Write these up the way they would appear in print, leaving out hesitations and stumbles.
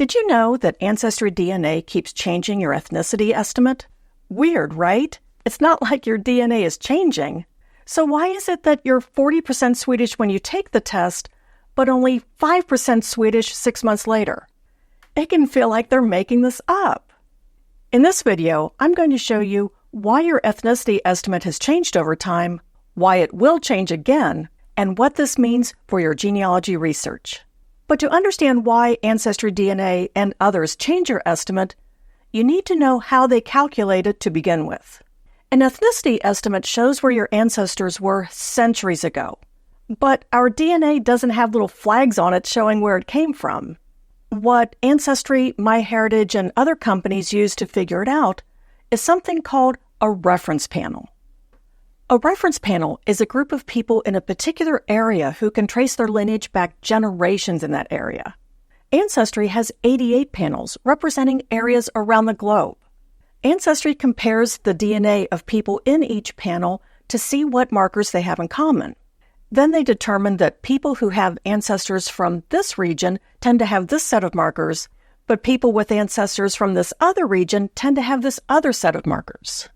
Did you know that AncestryDNA keeps changing your ethnicity estimate? Weird, right? It's not like your DNA is changing. So why is it that you're 40% Swedish when you take the test, but only 5% Swedish 6 months later? It can feel like they're making this up. In this video, I'm going to show you why your ethnicity estimate has changed over time, why it will change again, and what this means for your genealogy research. But to understand why AncestryDNA and others change your estimate, you need to know how they calculate it to begin with. An ethnicity estimate shows where your ancestors were centuries ago, but our DNA doesn't have little flags on it showing where it came from. What Ancestry, MyHeritage, and other companies use to figure it out is something called a reference panel. A reference panel is a group of people in a particular area who can trace their lineage back generations in that area. Ancestry has 88 panels representing areas around the globe. Ancestry compares the DNA of people in each panel to see what markers they have in common. Then they determine that people who have ancestors from this region tend to have this set of markers, but people with ancestors from this other region tend to have this other set of markers.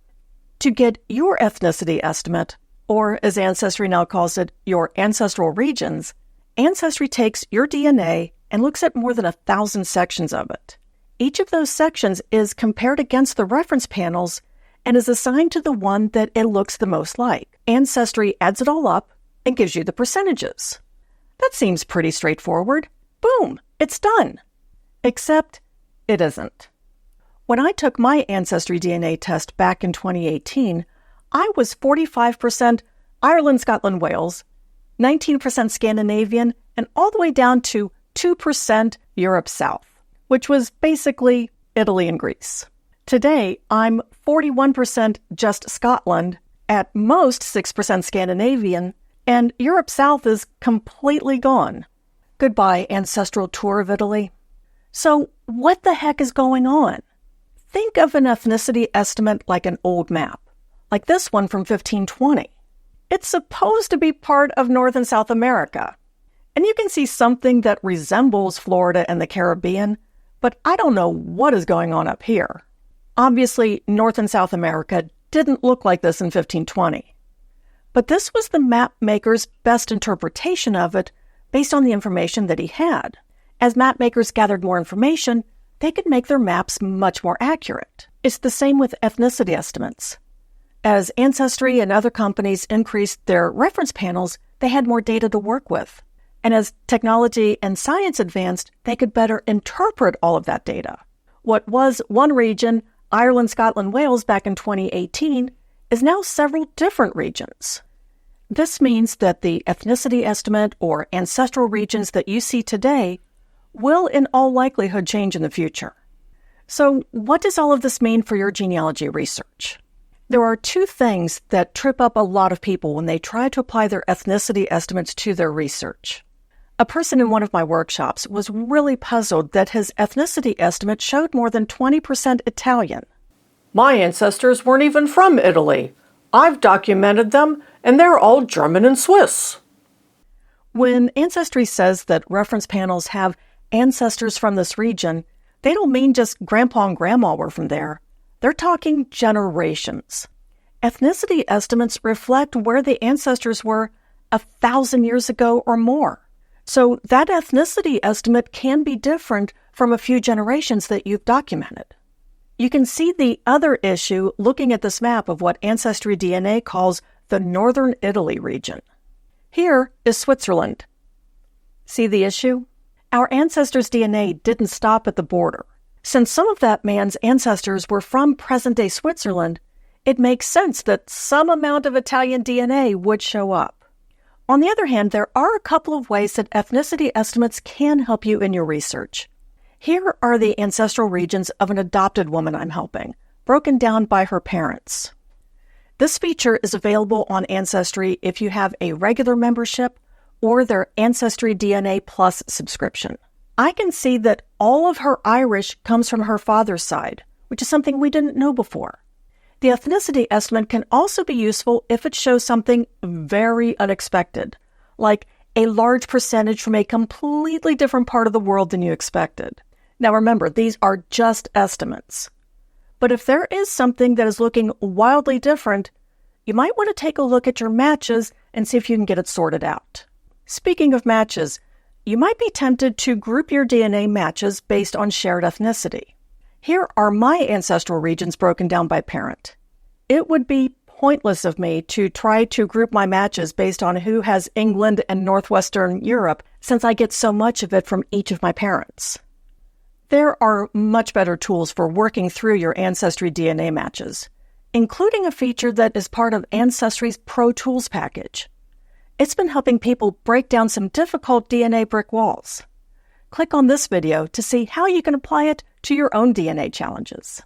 To get your ethnicity estimate, or as Ancestry now calls it, your ancestral regions, Ancestry takes your DNA and looks at more than 1,000 sections of it. Each of those sections is compared against the reference panels and is assigned to the one that it looks the most like. Ancestry adds it all up and gives you the percentages. That seems pretty straightforward. Boom, it's done. Except it isn't. When I took my AncestryDNA test back in 2018, I was 45% Ireland, Scotland, Wales, 19% Scandinavian, and all the way down to 2% Europe South, which was basically Italy and Greece. Today, I'm 41% just Scotland, at most 6% Scandinavian, and Europe South is completely gone. Goodbye, ancestral tour of Italy. So what the heck is going on? Think of an ethnicity estimate like an old map, like this one from 1520. It's supposed to be part of North and South America, and you can see something that resembles Florida and the Caribbean, but I don't know what is going on up here. Obviously, North and South America didn't look like this in 1520. But this was the map maker's best interpretation of it based on the information that he had. As map makers gathered more information, they could make their maps much more accurate. It's the same with ethnicity estimates. As Ancestry and other companies increased their reference panels, they had more data to work with. And as technology and science advanced, they could better interpret all of that data. What was one region, Ireland, Scotland, Wales, back in 2018, is now several different regions. This means that the ethnicity estimate or ancestral regions that you see today will in all likelihood change in the future. So what does all of this mean for your genealogy research? There are two things that trip up a lot of people when they try to apply their ethnicity estimates to their research. A person in one of my workshops was really puzzled that his ethnicity estimate showed more than 20% Italian. My ancestors weren't even from Italy. I've documented them, and they're all German and Swiss. When Ancestry says that reference panels have ancestors from this region, they don't mean just grandpa and grandma were from there. They're talking generations. Ethnicity estimates reflect where the ancestors were 1,000 years ago or more. So that ethnicity estimate can be different from a few generations that you've documented. You can see the other issue looking at this map of what AncestryDNA calls the Northern Italy region. Here is Switzerland. See the issue? Our ancestors' DNA didn't stop at the border. Since some of that man's ancestors were from present-day Switzerland, it makes sense that some amount of Italian DNA would show up. On the other hand, there are a couple of ways that ethnicity estimates can help you in your research. Here are the ancestral regions of an adopted woman I'm helping, broken down by her parents. This feature is available on Ancestry if you have a regular membership or their AncestryDNA Plus subscription. I can see that all of her Irish comes from her father's side, which is something we didn't know before. The ethnicity estimate can also be useful if it shows something very unexpected, like a large percentage from a completely different part of the world than you expected. Now remember, these are just estimates. But if there is something that is looking wildly different, you might want to take a look at your matches and see if you can get it sorted out. Speaking of matches, you might be tempted to group your DNA matches based on shared ethnicity. Here are my ancestral regions broken down by parent. It would be pointless of me to try to group my matches based on who has England and Northwestern Europe, since I get so much of it from each of my parents. There are much better tools for working through your AncestryDNA matches, including a feature that is part of Ancestry's Pro Tools package. It's been helping people break down some difficult DNA brick walls. Click on this video to see how you can apply it to your own DNA challenges.